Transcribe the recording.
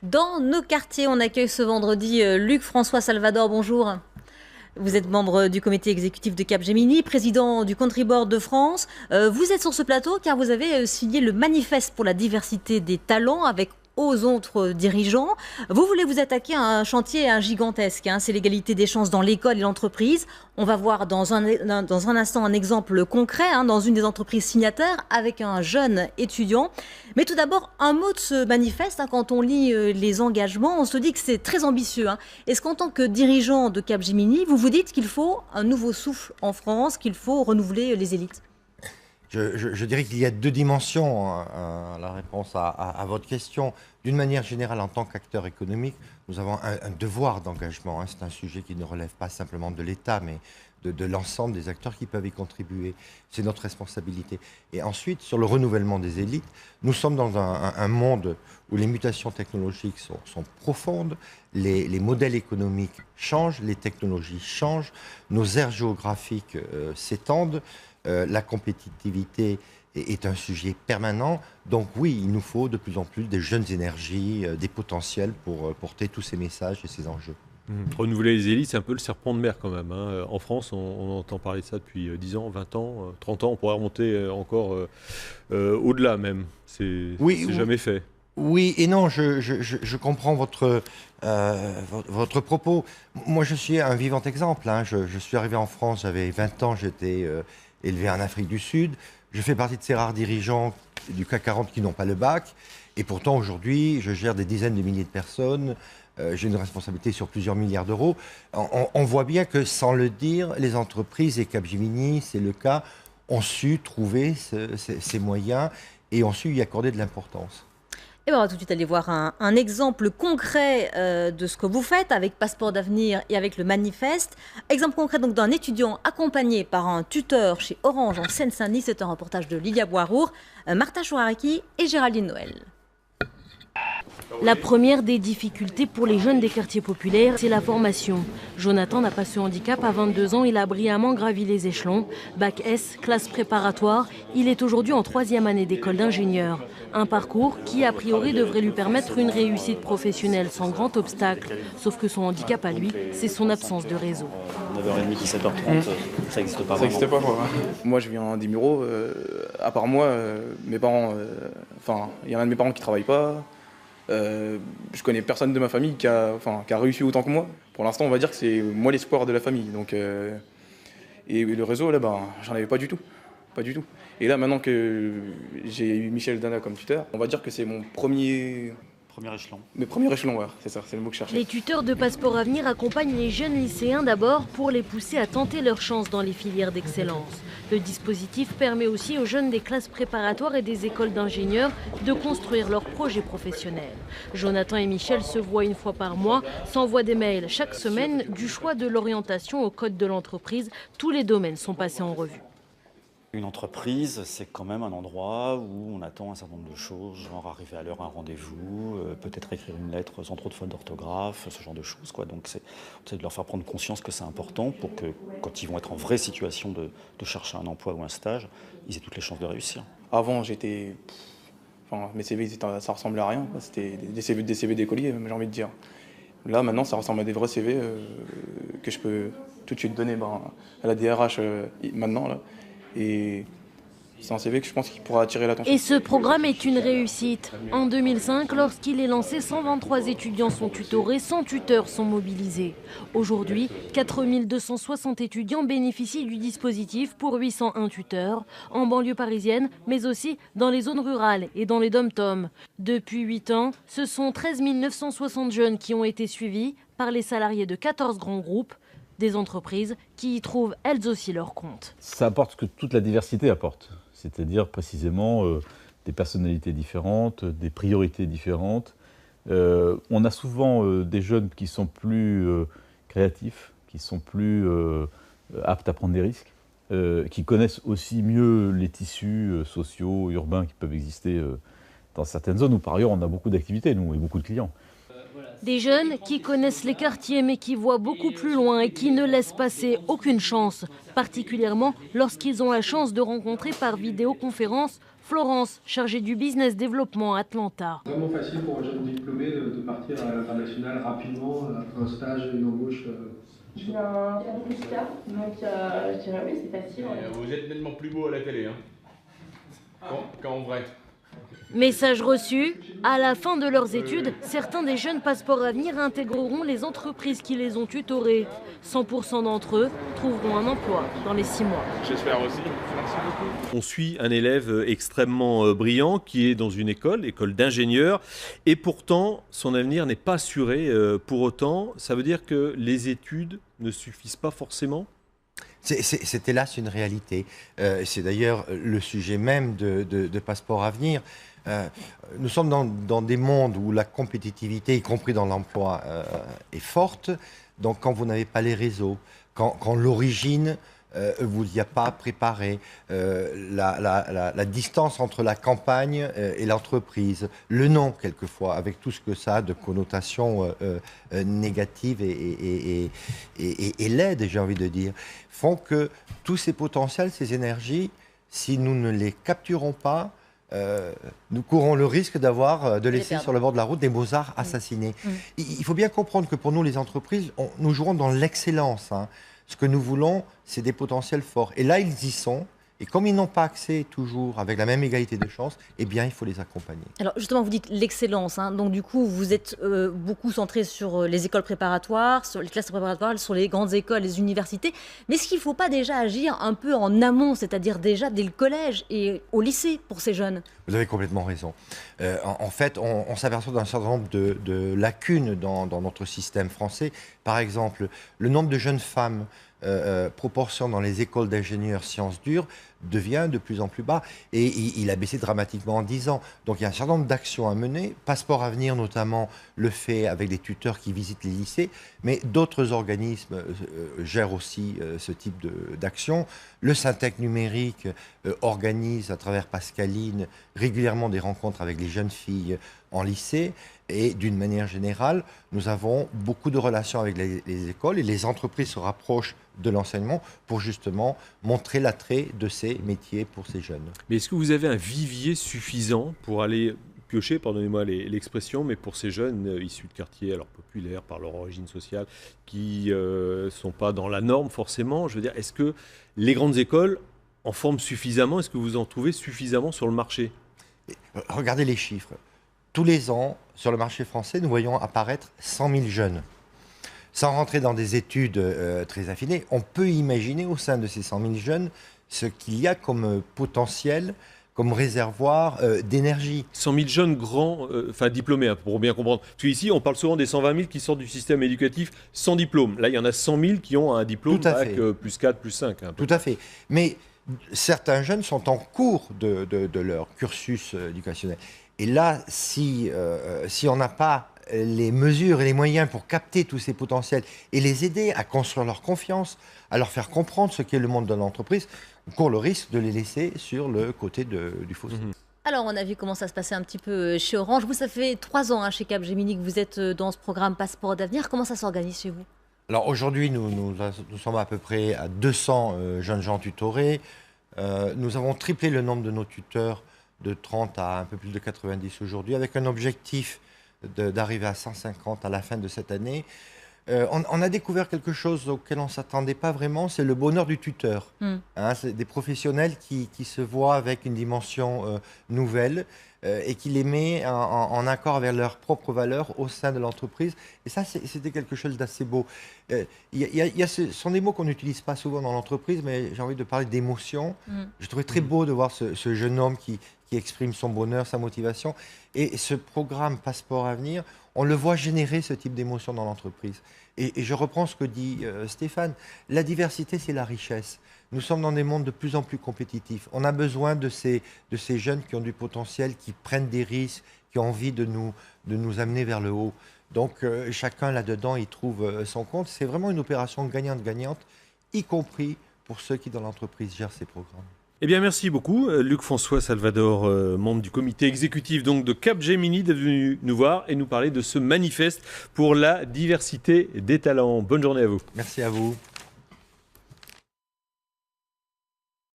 Dans nos quartiers, on accueille ce vendredi Luc-François Salvador, bonjour. Vous êtes membre du comité exécutif de Capgemini, président du Country Board de France. Vous êtes sur ce plateau car vous avez signé le manifeste pour la diversité des talents avec aux autres dirigeants. Vous voulez vous attaquer à un chantier gigantesque, c'est l'égalité des chances dans l'école et l'entreprise. On va voir dans un instant un exemple concret dans une des entreprises signataires avec un jeune étudiant. Mais tout d'abord, un mot de ce manifeste. Quand on lit les engagements, on se dit que c'est très ambitieux. Est-ce qu'en tant que dirigeant de Capgemini, vous vous dites qu'il faut un nouveau souffle en France, qu'il faut renouveler les élites ? Je dirais qu'il y a deux dimensions à la réponse à votre question. D'une manière générale, en tant qu'acteur économique, nous avons un devoir d'engagement. C'est un sujet qui ne relève pas simplement de l'État, mais de l'ensemble des acteurs qui peuvent y contribuer. C'est notre responsabilité. Et ensuite, sur le renouvellement des élites, nous sommes dans un monde où les mutations technologiques sont profondes, les modèles économiques changent, les technologies changent, nos aires géographiques s'étendent. La compétitivité est un sujet permanent. Donc oui, il nous faut de plus en plus des jeunes énergies, des potentiels pour porter tous ces messages et ces enjeux. Renouveler les élites, c'est un peu le serpent de mer quand même. En France, on entend parler de ça depuis 10 ans, 20 ans, 30 ans. On pourrait remonter encore au-delà même. C'est jamais fait. Oui et non, je comprends votre propos. Moi, je suis un vivant exemple. Je suis arrivé en France, j'avais 20 ans, j'étais élevé en Afrique du Sud. Je fais partie de ces rares dirigeants du CAC 40 qui n'ont pas le bac. Et pourtant, aujourd'hui, je gère des dizaines de milliers de personnes. J'ai une responsabilité sur plusieurs milliards d'euros. On voit bien que, sans le dire, les entreprises, et Capgemini, c'est le cas, ont su trouver ces moyens et ont su y accorder de l'importance. Et on va tout de suite aller voir un exemple concret de ce que vous faites avec Passeport d'Avenir et avec le manifeste. Exemple concret donc d'un étudiant accompagné par un tuteur chez Orange en Seine-Saint-Denis. C'est un reportage de Lilia Boirour, Martin Chouaraki et Géraldine Noël. La première des difficultés pour les jeunes des quartiers populaires, c'est la formation. Jonathan n'a pas ce handicap. À 22 ans, il a brillamment gravi les échelons. Bac S, classe préparatoire, il est aujourd'hui en 3e année d'école d'ingénieur. Un parcours qui, a priori, devrait lui permettre une réussite professionnelle sans grand obstacle. Sauf que son handicap à lui, c'est son absence de réseau. 9h30, 17h30, ça n'existe pas. Ça n'existe pas, quoi. Moi, je viens des Mureaux. À part moi, mes parents... il y en a un de mes parents qui ne travaille pas. Je connais personne de ma famille qui a réussi autant que moi. Pour l'instant, on va dire que c'est moi l'espoir de la famille. Donc, et le réseau, là, j'en avais pas du tout. Pas du tout. Et là, maintenant que j'ai eu Michel Dana comme tuteur, on va dire que c'est mon premier échelon. Mes premiers échelons, ouais, c'est ça, c'est le mot que je cherchais. Les tuteurs de Passeport Avenir accompagnent les jeunes lycéens d'abord pour les pousser à tenter leur chance dans les filières d'excellence. Le dispositif permet aussi aux jeunes des classes préparatoires et des écoles d'ingénieurs de construire leurs projets professionnels. Jonathan et Michel se voient une fois par mois, s'envoient des mails chaque semaine, du choix de l'orientation au code de l'entreprise. Tous les domaines sont passés en revue. Une entreprise, c'est quand même un endroit où on attend un certain nombre de choses, genre arriver à l'heure à un rendez-vous, peut-être écrire une lettre sans trop de fautes d'orthographe, ce genre de choses, quoi. Donc c'est de leur faire prendre conscience que c'est important pour que, quand ils vont être en vraie situation de chercher un emploi ou un stage, ils aient toutes les chances de réussir. Avant, mes CV, ça ressemblait à rien. C'était des CV d'écoliers, j'ai envie de dire. Là, maintenant, ça ressemble à des vrais CV que je peux tout de suite donner à la DRH maintenant, là. Et c'est un CV que je pense qu'il pourra attirer l'attention. Et ce programme est une réussite. En 2005, lorsqu'il est lancé, 123 étudiants sont tutorés, 100 tuteurs sont mobilisés. Aujourd'hui, 4260 étudiants bénéficient du dispositif pour 801 tuteurs, en banlieue parisienne, mais aussi dans les zones rurales et dans les dom-toms. Depuis 8 ans, ce sont 13 960 jeunes qui ont été suivis par les salariés de 14 grands groupes, des entreprises qui y trouvent elles aussi leur compte. Ça apporte ce que toute la diversité apporte, c'est-à-dire précisément des personnalités différentes, des priorités différentes. On a souvent des jeunes qui sont plus créatifs, qui sont plus aptes à prendre des risques, qui connaissent aussi mieux les tissus sociaux, urbains qui peuvent exister dans certaines zones où par ailleurs on a beaucoup d'activités, nous, et beaucoup de clients. Des jeunes qui connaissent les quartiers mais qui voient beaucoup plus loin et qui ne laissent passer aucune chance, particulièrement lorsqu'ils ont la chance de rencontrer par vidéoconférence Florence, chargée du business développement à Atlanta. Vraiment facile pour un jeune diplômé de partir à l'international rapidement, après un stage et une embauche. Je viens faire plus tard, donc je dirais oui, c'est facile. Vous êtes nettement plus beau à la télé, hein, qu'en vrai. Message reçu, à la fin de leurs études, certains des jeunes Passeport Avenir intégreront les entreprises qui les ont tutorés. 100% d'entre eux trouveront un emploi dans les 6 mois. J'espère aussi. Merci beaucoup. On suit un élève extrêmement brillant qui est dans une école d'ingénieur, et pourtant son avenir n'est pas assuré. Pour autant, ça veut dire que les études ne suffisent pas forcément ? C'est hélas une réalité. C'est d'ailleurs le sujet même de Passeport Avenir. Nous sommes dans des mondes où la compétitivité, y compris dans l'emploi, est forte. Donc quand vous n'avez pas les réseaux, quand l'origine vous y a pas préparé, la distance entre la campagne et l'entreprise, le nom quelquefois, avec tout ce que ça a de connotations négatives et laides, j'ai envie de dire, font que tous ces potentiels, ces énergies, si nous ne les capturons pas, nous courons le risque de laisser sur le bord de la route des beaux-arts assassinés. Il faut bien comprendre que pour nous, les entreprises, nous jouons dans l'excellence. Hein. Ce que nous voulons, c'est des potentiels forts. Et là, ils y sont. Et comme ils n'ont pas accès toujours avec la même égalité de chances, eh bien, il faut les accompagner. Alors justement, vous dites l'excellence. Hein. Donc du coup, vous êtes beaucoup centré sur les écoles préparatoires, sur les classes préparatoires, sur les grandes écoles, les universités. Mais est-ce qu'il ne faut pas déjà agir un peu en amont, c'est-à-dire déjà dès le collège et au lycée pour ces jeunes ? Vous avez complètement raison. En fait, on s'aperçoit d'un certain nombre de lacunes dans notre système français. Par exemple, le nombre de jeunes femmes proportion dans les écoles d'ingénieurs sciences dures devient de plus en plus bas et il a baissé dramatiquement en 10 ans. Donc il y a un certain nombre d'actions à mener. Passeport Avenir notamment le fait avec des tuteurs qui visitent les lycées, mais d'autres organismes gèrent aussi ce type d'action. Le Syntec numérique organise à travers Pascaline régulièrement des rencontres avec les jeunes filles en lycée. Et d'une manière générale, nous avons beaucoup de relations avec les écoles et les entreprises se rapprochent de l'enseignement pour justement montrer l'attrait de ces métiers pour ces jeunes. Mais est-ce que vous avez un vivier suffisant pour aller piocher, pardonnez-moi l'expression, mais pour ces jeunes issus de quartiers alors populaires par leur origine sociale, qui ne sont pas dans la norme forcément? Je veux dire, est-ce que les grandes écoles en forment suffisamment? Est-ce que vous en trouvez suffisamment sur le marché? Regardez les chiffres. Tous les ans, sur le marché français, nous voyons apparaître 100 000 jeunes. Sans rentrer dans des études très affinées, on peut imaginer au sein de ces 100 000 jeunes ce qu'il y a comme potentiel, comme réservoir d'énergie. 100 000 jeunes grands, diplômés, hein, pour bien comprendre. Parce qu'ici, on parle souvent des 120 000 qui sortent du système éducatif sans diplôme. Là, il y en a 100 000 qui ont un diplôme bac plus 4, plus 5. Hein, tout à fait. Mais certains jeunes sont en cours de leur cursus éducationnel. Et là, si on n'a pas les mesures et les moyens pour capter tous ces potentiels et les aider à construire leur confiance, à leur faire comprendre ce qu'est le monde de l'entreprise, on court le risque de les laisser sur le côté du fossé. Alors, on a vu comment ça se passait un petit peu chez Orange. Vous, ça fait 3 ans chez Capgemini que vous êtes dans ce programme Passeport d'Avenir. Comment ça s'organise chez vous? Alors aujourd'hui, nous sommes à peu près à 200 jeunes gens tutorés. Nous avons triplé le nombre de nos tuteurs de 30 à un peu plus de 90 aujourd'hui, avec un objectif d'arriver à 150 à la fin de cette année. On a découvert quelque chose auquel on ne s'attendait pas vraiment, c'est le bonheur du tuteur. Hein, c'est des professionnels qui se voient avec une dimension nouvelle et qui les met en accord avec leurs propres valeurs au sein de l'entreprise. Et ça, c'était quelque chose d'assez beau. Ce sont des mots qu'on n'utilise pas souvent dans l'entreprise, mais j'ai envie de parler d'émotion. Je trouvais très beau de voir ce jeune homme qui exprime son bonheur, sa motivation. Et ce programme Passeport Avenir, on le voit générer ce type d'émotion dans l'entreprise. Et je reprends ce que dit Stéphane, la diversité, c'est la richesse. Nous sommes dans des mondes de plus en plus compétitifs. On a besoin de ces jeunes qui ont du potentiel, qui prennent des risques, qui ont envie de nous amener vers le haut. Donc chacun là-dedans, il trouve son compte. C'est vraiment une opération gagnante-gagnante, y compris pour ceux qui dans l'entreprise gèrent ces programmes. Eh bien, merci beaucoup, Luc-François Salvador, membre du comité exécutif donc, de Capgemini, d'être venu nous voir et nous parler de ce manifeste pour la diversité des talents. Bonne journée à vous. Merci à vous.